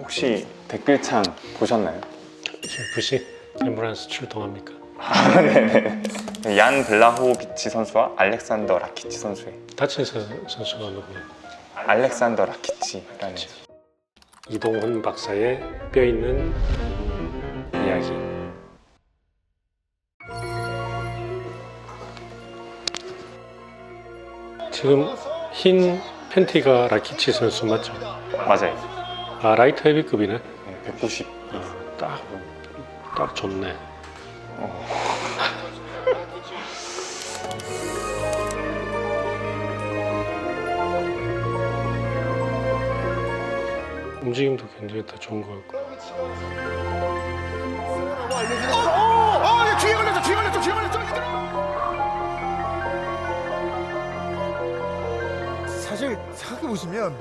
혹시 댓글창 보셨나요? 부시 앰뷸런스 출동합니까? 네네. 얀 블라호비치 선수와 알렉산더 라키치 선수의 다친 선수가 누구예요? 알렉산더 라키치라는 이동훈 박사의 뼈 있는 이야기. 지금 흰 팬티가 라키치 선수 맞죠? 맞아요. 아, 라이트 헤비급이네. 네, 190. 딱 좋네. 움직임도 굉장히 더 좋은 것 같고. 뒤에 걸렸어. 사실 생각해 보시면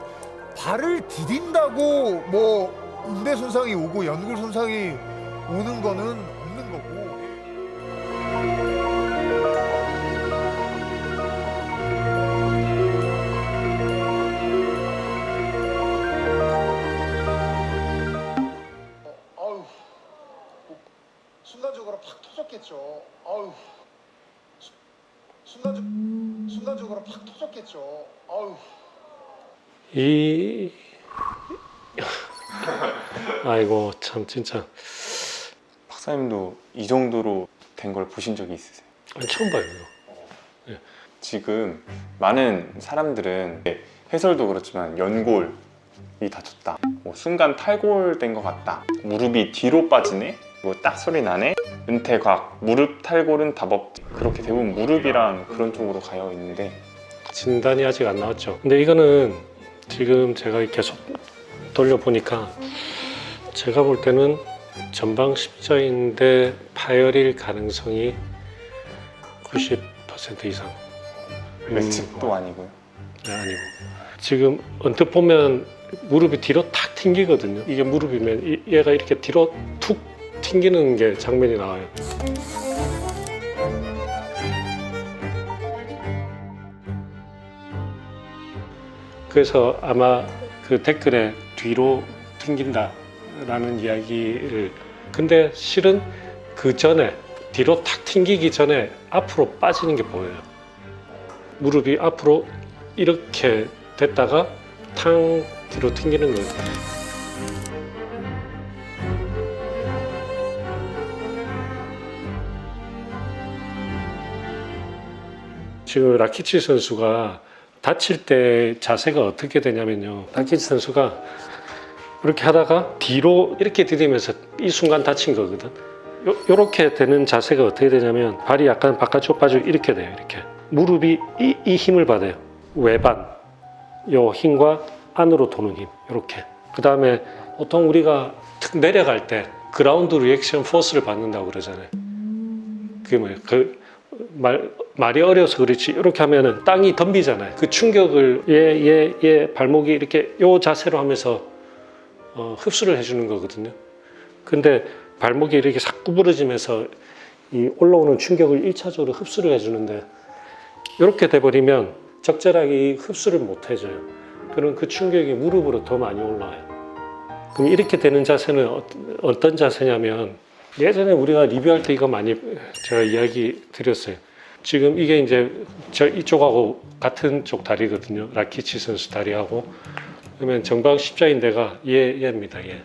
발을 디딘다고 뭐 인대 손상이 오고 연골 손상이 오는 거는 없는 거고. 아유, 순간적으로 팍 터졌겠죠. 아유, 순간적으로 팍 터졌겠죠. 아유. 아이고 참 진짜. 박사님도 이 정도로 된 걸 보신 적이 있으세요? 아니, 처음 봐요 이거. 지금 많은 사람들은 해설도 그렇지만 연골이 다쳤다, 뭐 순간 탈골된 것 같다, 무릎이 뒤로 빠지네, 뭐 딱 소리 나네, 은퇴각, 무릎 탈골은 답 없지, 그렇게 대부분 무릎이랑 그런 쪽으로 가여 있는데 진단이 아직 안 나왔죠. 근데 이거는 지금 제가 계속 돌려보니까 제가 볼 때는 전방 십자인대 파열일 가능성이 90% 이상. 맷집도 아니고요. 네, 아니고 지금 언뜻 보면 무릎이 뒤로 탁 튕기거든요. 이게 무릎이면 얘가 이렇게 뒤로 툭 튕기는 게 장면이 나와요. 그래서 아마 그 댓글에 뒤로 튕긴다 라는 이야기를, 근데 실은 그 전에 뒤로 탁 튕기기 전에 앞으로 빠지는 게 보여요. 무릎이 앞으로 이렇게 됐다가 탕 뒤로 튕기는 거예요. 지금 라키치 선수가 다칠 때 자세가 어떻게 되냐면요. 라키치 선수가 이렇게 하다가 뒤로 이렇게 디디면서 이 순간 다친 거거든. 요렇게 되는 자세가 어떻게 되냐면 발이 약간 바깥쪽 빠지고 이렇게 돼요. 이렇게 무릎이 이 힘을 받아요. 외반 요 힘과 안으로 도는 힘, 이렇게. 그 다음에 보통 우리가 툭 내려갈 때 그라운드 리액션 포스를 받는다고 그러잖아요. 그게 뭐예요? 말이 어려서 그렇지, 이렇게 하면은 땅이 덤비잖아요. 그 충격을 얘 발목이 이렇게 요 자세로 하면서 흡수를 해주는 거거든요. 근데 발목이 이렇게 싹 구부러지면서 이 올라오는 충격을 1차적으로 흡수를 해주는데, 이렇게 돼버리면 적절하게 흡수를 못 해줘요. 그럼 그 충격이 무릎으로 더 많이 올라와요. 그럼 이렇게 되는 자세는 어떤 자세냐면, 예전에 우리가 리뷰할 때 이거 많이 제가 이야기 드렸어요. 지금 이게 이제 이쪽하고 같은 쪽 다리거든요. 라키치 선수 다리하고. 그러면 정방 십자인대가 얘입니다. 얘.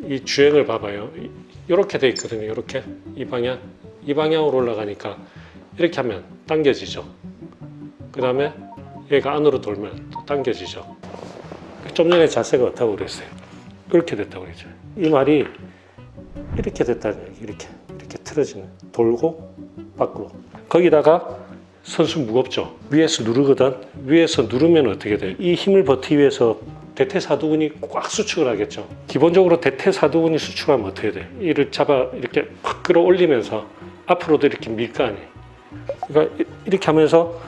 이 주행을 봐봐요. 이렇게 돼 있거든요. 이렇게 이 방향으로 올라가니까 이렇게 하면 당겨지죠. 그 다음에 얘가 안으로 돌면 또 당겨지죠. 좀 전에 자세가 어떻다고 그랬어요? 이렇게 됐다고 그랬죠. 이 말이 이렇게 됐다는 얘기. 이렇게 틀어지는, 돌고 밖으로. 거기다가 선수 무겁죠. 위에서 누르거든. 위에서 누르면 어떻게 돼요? 이 힘을 버티기 위해서 대퇴사두근이 꽉 수축을 하겠죠. 기본적으로 대퇴사두근이 수축하면 어떻게 돼요? 이를 잡아 이렇게 팍 끌어올리면서 앞으로도 이렇게 밀 거 아니에요. 그러니까 이렇게 하면서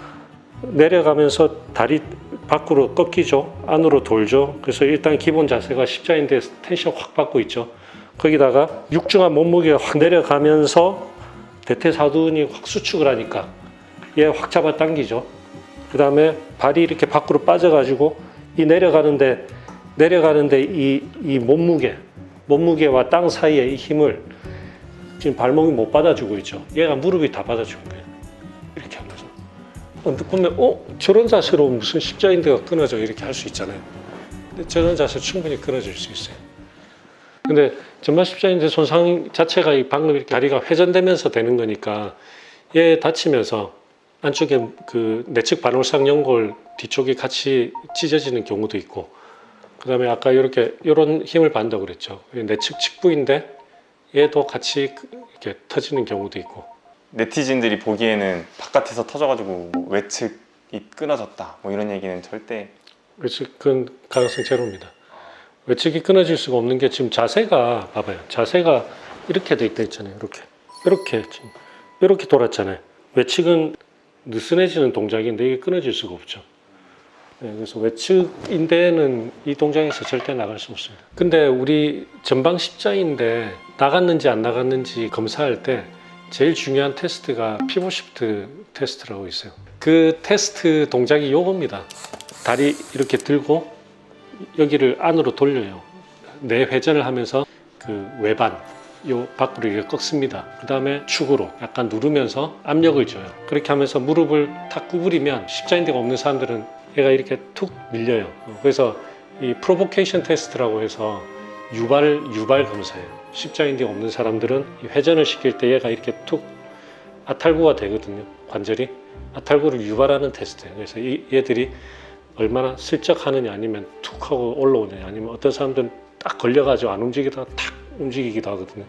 내려가면서 다리 밖으로 꺾이죠. 안으로 돌죠. 그래서 일단 기본 자세가 십자인대에서 텐션 확 받고 있죠. 거기다가 육중한 몸무게가 확 내려가면서 대퇴사두근이 확 수축을 하니까 얘 확 잡아 당기죠. 그 다음에 발이 이렇게 밖으로 빠져가지고 이 내려가는데 이 몸무게, 몸무게와 땅 사이의 이 힘을 지금 발목이 못 받아주고 있죠. 얘가 무릎이 다 받아주는 거예요. 이렇게 하면서. 언뜻 보면 저런 자세로 무슨 십자인대가 끊어져 이렇게 할 수 있잖아요. 근데 저런 자세 충분히 끊어질 수 있어요. 근데 전방 십자인대 손상 자체가 방금 이렇게 다리가 회전되면서 되는 거니까 얘 다치면서 안쪽에 그 내측 반월상 연골 뒤쪽이 같이 찢어지는 경우도 있고, 그 다음에 아까 이런 힘을 받는다고 그랬죠. 내측 측부인데 얘도 같이 이렇게 터지는 경우도 있고. 네티즌들이 보기에는 바깥에서 터져가지고 뭐 외측이 끊어졌다 뭐 이런 얘기는 절대. 외측은 가능성 제로입니다. 외측이 끊어질 수가 없는 게 지금 자세가 봐봐요. 자세가 이렇게 돼 있잖아요. 지금 이렇게 돌았잖아요. 외측은 느슨해지는 동작인데 이게 끊어질 수가 없죠. 네, 그래서 외측인대는 이 동작에서 절대 나갈 수 없습니다. 근데 우리 전방 십자인대 나갔는지 안 나갔는지 검사할 때 제일 중요한 테스트가 피벗 시프트 테스트라고 있어요. 그 테스트 동작이 요겁니다. 다리 이렇게 들고 여기를 안으로 돌려요. 내회전을 하면서 그 외반 요 밖으로 이렇게 꺾습니다. 그 다음에 축으로 약간 누르면서 압력을 줘요. 그렇게 하면서 무릎을 탁 구부리면 십자인대가 없는 사람들은 얘가 이렇게 툭 밀려요. 그래서 이 프로보케이션 테스트라고 해서 유발 검사예요. 십자인대가 없는 사람들은 이 회전을 시킬 때 얘가 이렇게 툭 아탈구가 되거든요. 관절이 아탈구를 유발하는 테스트예요. 그래서 얘들이 얼마나 슬쩍 하느냐 아니면 툭 하고 올라오느냐 아니면 어떤 사람들은 딱 걸려가지고 안 움직이다가 탁 움직이기도 하거든요.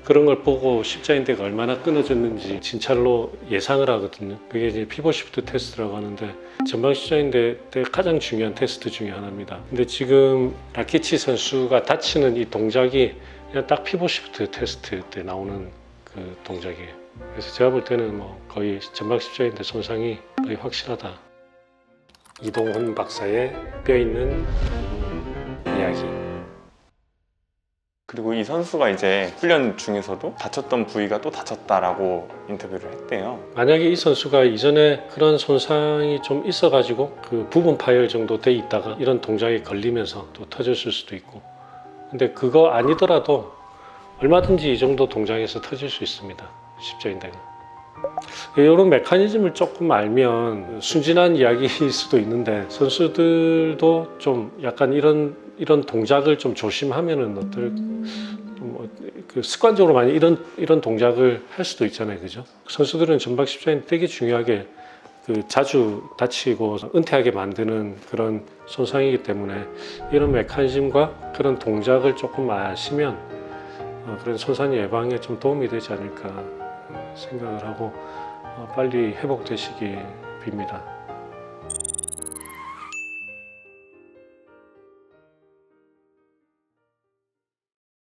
그런 걸 보고 십자인대가 얼마나 끊어졌는지 진찰로 예상을 하거든요. 그게 이제 피벗 시프트 테스트라고 하는데 전방 십자인대 때 가장 중요한 테스트 중에 하나입니다. 근데 지금 라키치 선수가 다치는 이 동작이 그냥 딱 피벗 시프트 테스트 때 나오는 그 동작이에요. 그래서 제가 볼 때는 뭐 거의 전방 십자인대 손상이 거의 확실하다. 이동훈 박사의 뼈 있는 이야기. 그리고 이 선수가 이제 훈련 중에서도 다쳤던 부위가 또 다쳤다라고 인터뷰를 했대요. 만약에 이 선수가 이전에 그런 손상이 좀 있어가지고 그 부분 파열 정도 돼 있다가 이런 동작에 걸리면서 또 터졌을 수도 있고, 근데 그거 아니더라도 얼마든지 이 정도 동작에서 터질 수 있습니다. 십자인대가. 이런 메커니즘을 조금 알면 순진한 이야기일 수도 있는데 선수들도 좀 약간 이런 동작을 좀 조심하면은 그 습관적으로 많이 이런 동작을 할 수도 있잖아요, 그죠? 선수들은 전방 십자인대 되게 중요하게 그 자주 다치고 은퇴하게 만드는 그런 손상이기 때문에 이런 메커니즘과 그런 동작을 조금 아시면 그런 손상 예방에 좀 도움이 되지 않을까 생각을 하고 빨리 회복되시기 빕니다.